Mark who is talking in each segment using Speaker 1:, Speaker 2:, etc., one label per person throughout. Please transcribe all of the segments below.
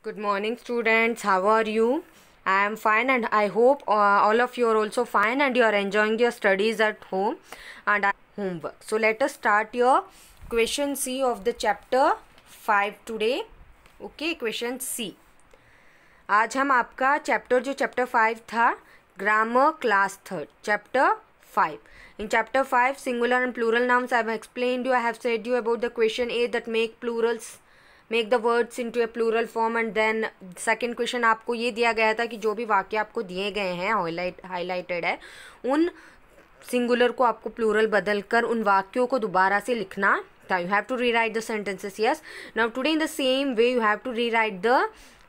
Speaker 1: Good morning, students. How are you? I am fine, and I hope all of you are also fine and you are enjoying your studies at home and homework. So, let us start your question C of the chapter 5 today. Okay, question C. आज हम आपका chapter 5 था grammar class third chapter 5. In chapter 5, singular and plural nouns, I have explained you, I have said you about the question A that make the words into a plural form, and then second question आपको ये दिया गया था कि जो भी वाक्य आपको दिए गए हैं हाईलाइटेड है उन सिंगुलर को आपको प्लूरल बदल कर उन वाक्यों को दोबारा से लिखना था. You have to rewrite the sentences. Yes, now today in the same way you have to rewrite the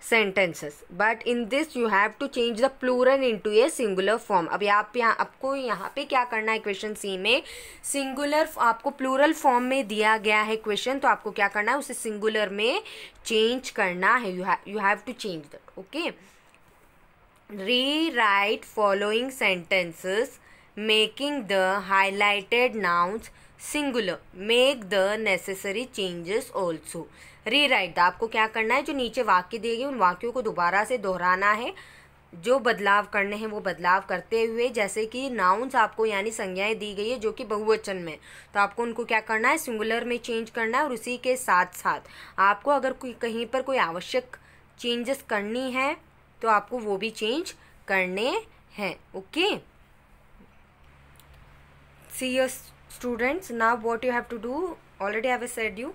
Speaker 1: sentences, but in this you have to change the plural into a singular form. अब आपको यहाँ पे क्या करना है, question सी में singular आपको plural form में दिया गया है क्वेश्चन, तो आपको क्या करना है, उसे सिंगुलर में चेंज करना है. You have to change that. Okay, rewrite following sentences making the highlighted nouns singular. Make the necessary changes also. Rewrite आपको क्या करना है, जो नीचे वाक्य दिए गए उन वाक्यों को दोबारा से दोहराना है, जो बदलाव करने हैं वो बदलाव करते हुए. जैसे कि नाउन्स आपको यानी संज्ञाएं दी गई है जो कि बहुवचन में, तो आपको उनको क्या करना है, सिंगुलर में चेंज करना है. और उसी के साथ साथ आपको अगर कहीं पर कोई आवश्यक चेंजेस करनी है तो आपको वो भी चेंज करने हैं. Okay, see your students, now what you have to do, already I have said you.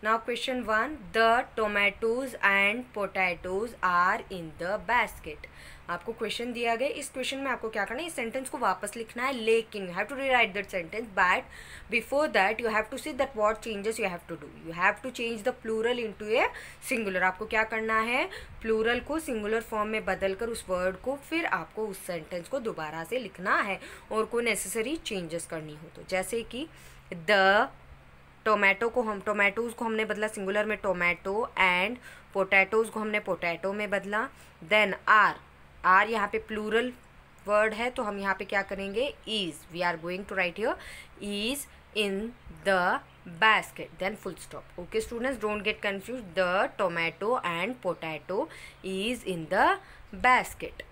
Speaker 1: Now question 1, the tomatoes and potatoes are in the basket. आपको क्वेश्चन दिया गया, इस क्वेश्चन में आपको क्या करना है, इस सेंटेंस को वापस लिखना है, लेकिन you have to rewrite that sentence. But before that you have to see that what changes you have to do. You have to change the plural into a singular. आपको क्या करना है, प्लूरल को सिंगुलर फॉर्म में बदलकर उस word को फिर आपको उस सेंटेंस को दोबारा से लिखना है और कोई नेसेसरी चेंजेस करनी हो तो. जैसे कि द टोमेटोज़ को हमने बदला सिंगुलर में टोमेटो, एंड पोटैटोज़ को हमने पोटैटो में बदला. देन आर यहाँ पे प्लूरल वर्ड है तो हम यहाँ पे क्या करेंगे, is. We are going to write here is in the basket, then full stop. Okay students, don't get confused. The tomato and potato is in the basket.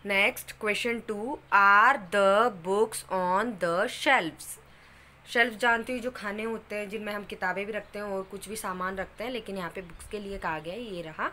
Speaker 1: Next, question 2, are the books on the shelves? Shelf जानते हो, जो खाने होते हैं जिनमें हम किताबें भी रखते हैं और कुछ भी सामान रखते हैं, लेकिन यहाँ पे बुक्स के लिए कहा गया है, ये रहा.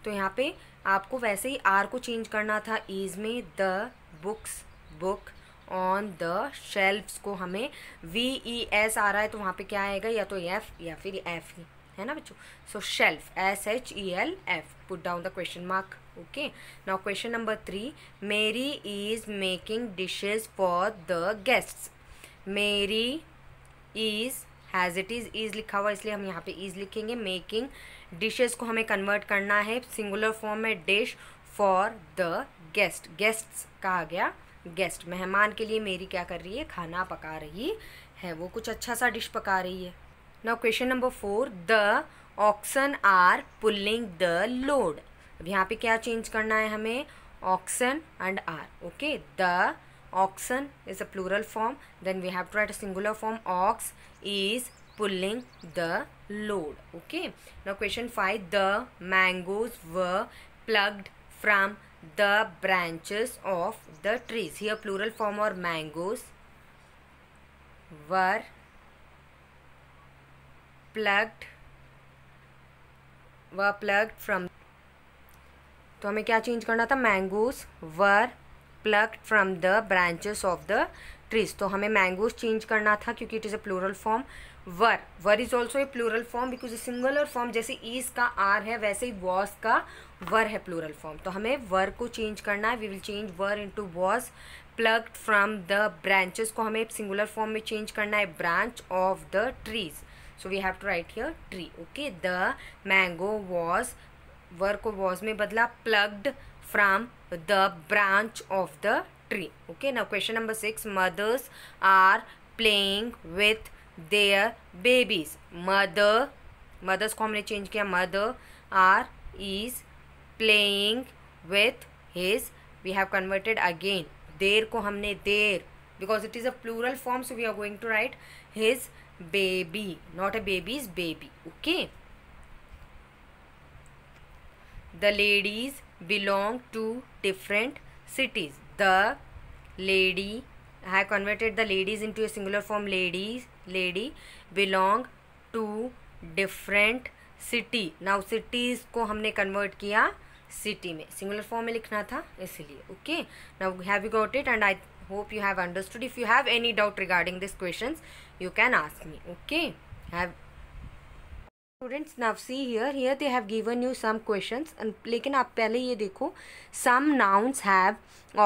Speaker 1: तो यहाँ पे आपको वैसे ही आर को चेंज करना था इज़ में. The book on the shelfs को हमें VES आ रहा है तो वहाँ पे क्या आएगा, या तो एफ या फिर एफ ही है ना बच्चों. So shelf SHELF. Put down the question mark. Okay, now question number 3, Mary is making dishes for the guests. Mary is has it is लिखा हुआ इसलिए हम यहाँ पे इज़ लिखेंगे. मेकिंग डिशेस को हमें कन्वर्ट करना है सिंगुलर फॉर्म में, डिश फॉर द गेस्ट्स कहा गया. गेस्ट मेहमान के लिए मेरी क्या कर रही है, खाना पका रही है, वो कुछ अच्छा सा डिश पका रही है. Now question number 4, the oxen are pulling the load. अब यहाँ पे क्या चेंज करना है हमें, oxen and are. Okay, the oxen is a plural form, then we have to write a singular form, ox is pulling the load. Okay, now question 5, the mangoes were plucked from the branches of the trees. Here plural form or mangoes were plucked from. तो हमें क्या change करना था, mangoes were plucked from the branches of the trees. तो हमें mangoes change करना था क्योंकि it is a plural form. Were is also a plural form because a singular form जैसे is का r है वैसे ही was का वर है plural form. तो हमें वर को चेंज करना है. we will change were into was. plucked from the branches को हमें singular form में चेंज करना है, branch of the trees. so we have to write here tree. okay, the mango was, वर को was में बदला, plucked from the branch of the tree. okay, now question number 6, mothers are playing with their babies. mothers को हमने change किया, mother are is playing with his. we have converted again their को हमने their, because it is a plural form so we are going to write his baby, not a baby's baby. okay, The ladies belong to different cities. The lady, I have converted the ladies into a singular form. Lady belong to different city. Now cities को हमने convert किया city में, singular form में लिखना था इसलिए. Okay, now have you got it? And I hope you have understood. If you have any doubt regarding these questions, you can ask me. Okay, students, now see here they have given you some questions, and लेकिन आप पहले ये देखो, some nouns have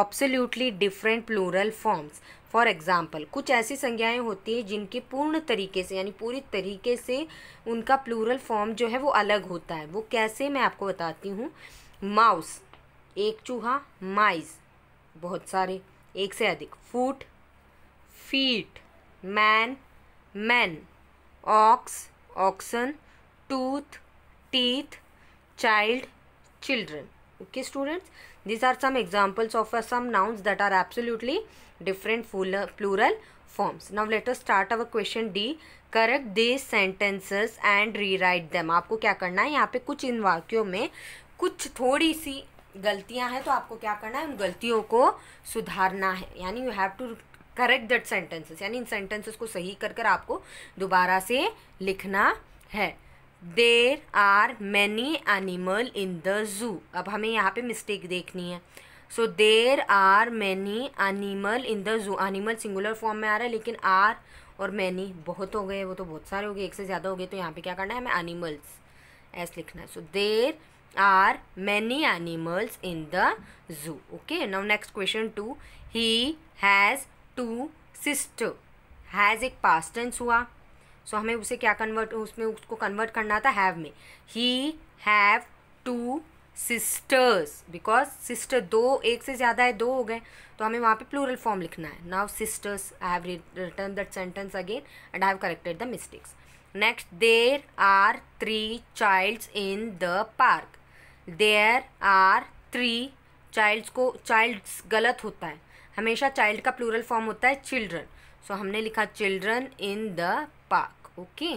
Speaker 1: absolutely different plural forms. For example, कुछ ऐसी संज्ञाएं होती हैं जिनके पूर्ण तरीके से यानी पूरी तरीके से उनका प्लूरल फॉर्म जो है वो अलग होता है. वो कैसे, मैं आपको बताती हूँ. माउस, एक चूहा. माइस, बहुत सारे, एक से अधिक. Foot, feet. Man, man. Ox, oxen. Tooth, teeth. Child, children. Okay students, these are some examples of some nouns that are absolutely different plural forms. Now let us start our question D. Correct these sentences and rewrite them. आपको क्या करना है, यहाँ पे कुछ इन वाक्यों में कुछ थोड़ी सी गलतियाँ हैं, तो आपको क्या करना है, उन गलतियों को सुधारना है. यानी you have to correct that sentences, यानी इन सेंटेंसेस को सही कर कर आपको दोबारा से लिखना है. There are many animal in the zoo. अब हमें यहाँ पे मिस्टेक देखनी है. So there are many animal in the zoo. Animal singular form में आ रहा है, लेकिन आर और मैनी बहुत हो गए, वो तो बहुत सारे हो गए, एक से ज़्यादा हो गए. तो यहाँ पे क्या करना है, हमें एनिमल्स ऐसे लिखना है. So there are many animals in the zoo. Okay, now next question 2. He has 2 sister. Has एक पास्ट टेंस हुआ, सो हमें उसे क्या कन्वर्ट, उसमें उसको कन्वर्ट करना था हैव में. He have 2 sisters. Because sister दो, एक से ज़्यादा है, 2 हो गए, तो हमें वहाँ पे प्लूरल फॉर्म लिखना है. Now sisters, I have return that sentence again and I have corrected the mistakes. Next, there are 3 childs in the park. There are 3 childs को, चाइल्ड्स गलत होता है, हमेशा चाइल्ड का प्लूरल फॉर्म होता है चिल्ड्रन. सो हमने लिखा children in the park. Okay,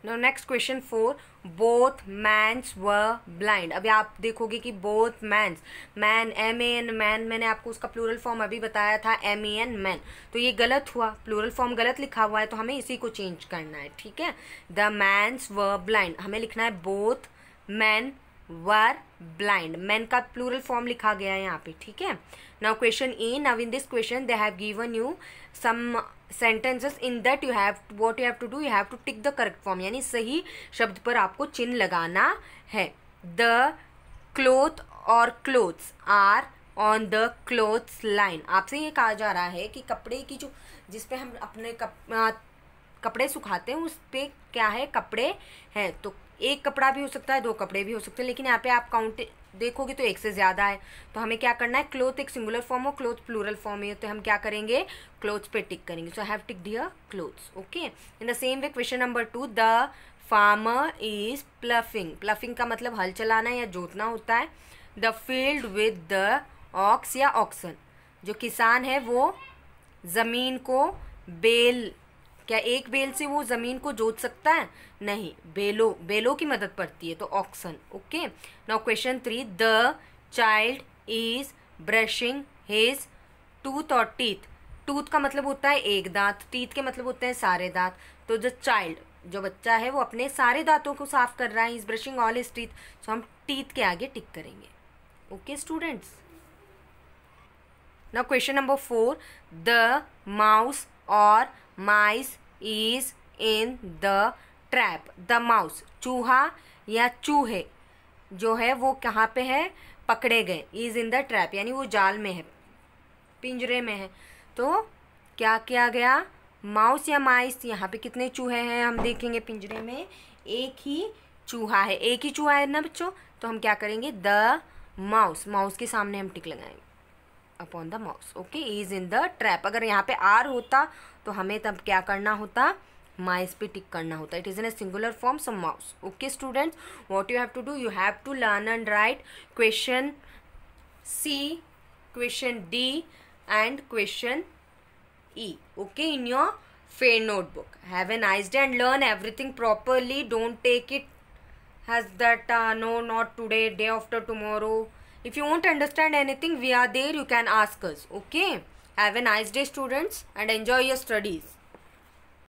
Speaker 1: now next question 4. Both mans were blind. अभी आप देखोगे कि both mans, man MAN, man, मैंने आपको उसका प्लूरल फॉर्म अभी बताया था MAN, मैन. तो ये गलत हुआ, प्लूरल फॉर्म गलत लिखा हुआ है, तो हमें इसी को चेंज करना है. ठीक है, द मैन्स वर ब्लाइंड, हमें लिखना है both man were blind. Man का प्लूरल फॉर्म लिखा गया है यहाँ पे. ठीक है, now question E. Now in this question they have given you some sentences. in that you have, what you have to do, you have to tick the correct form, यानी सही शब्द पर आपको चिन्ह लगाना है. the cloth और clothes are on the clothes line. आपसे ये कहा जा रहा है कि कपड़े की जो, जिस पे हम अपने कपड़े सुखाते हैं, उस पे क्या है, कपड़े हैं. तो एक कपड़ा भी हो सकता है, 2 कपड़े भी हो सकते हैं, लेकिन यहाँ पे आप काउंट देखोगे तो एक से ज़्यादा है. तो हमें क्या करना है, क्लोथ एक सिंगुलर फॉर्म हो, क्लोथ प्लूरल फॉर्म है, तो हम क्या करेंगे, क्लोथ्स पे टिक करेंगे. So I have ticked here clothes. Okay, in the same way question number 2. The farmer is ploughing. Ploughing का मतलब हल चलाना या जोतना होता है. The field with the ox या ऑक्सन. जो किसान है वो ज़मीन को बेल, क्या एक बेल से वो ज़मीन को जोत सकता है, नहीं, बेलों की मदद पड़ती है, तो oxen. Okay, now question 3. The child is brushing his tooth और टीथ. टूथ का मतलब होता है एक दांत, टीथ के मतलब होते हैं सारे दांत. तो जो चाइल्ड, जो बच्चा है, वो अपने सारे दांतों को साफ कर रहा है. Is brushing all his teeth. सो हम टीथ के आगे टिक करेंगे. Okay students, now question number 4. The mouse और mice is in the trap. The mouse, चूहा या चूहे जो है वो कहाँ पे है, पकड़े गए. इज इन द ट्रैप यानी वो जाल में है, पिंजरे में है. तो क्या किया गया, माउस या माइस, यहाँ पे कितने चूहे हैं हम देखेंगे पिंजरे में, एक ही चूहा है, एक ही चूहा है ना बच्चों. तो हम क्या करेंगे, द माउस, माउस के सामने हम टिक लगाएंगे upon the mouse. Okay, is in the trap. अगर यहाँ पे आर होता तो हमें तब क्या करना होता, माइस पे टिक करना होता. It is in a singular form, so mouse. Okay students, what you have to do, you have to learn and write question C, question D and question E. Okay, in your fair notebook. Have a nice day and learn everything properly. Don't take it has that no, not today, day after tomorrow. If you won't understand anything, we are there, you can ask us. Okay, have a nice day students and enjoy your studies.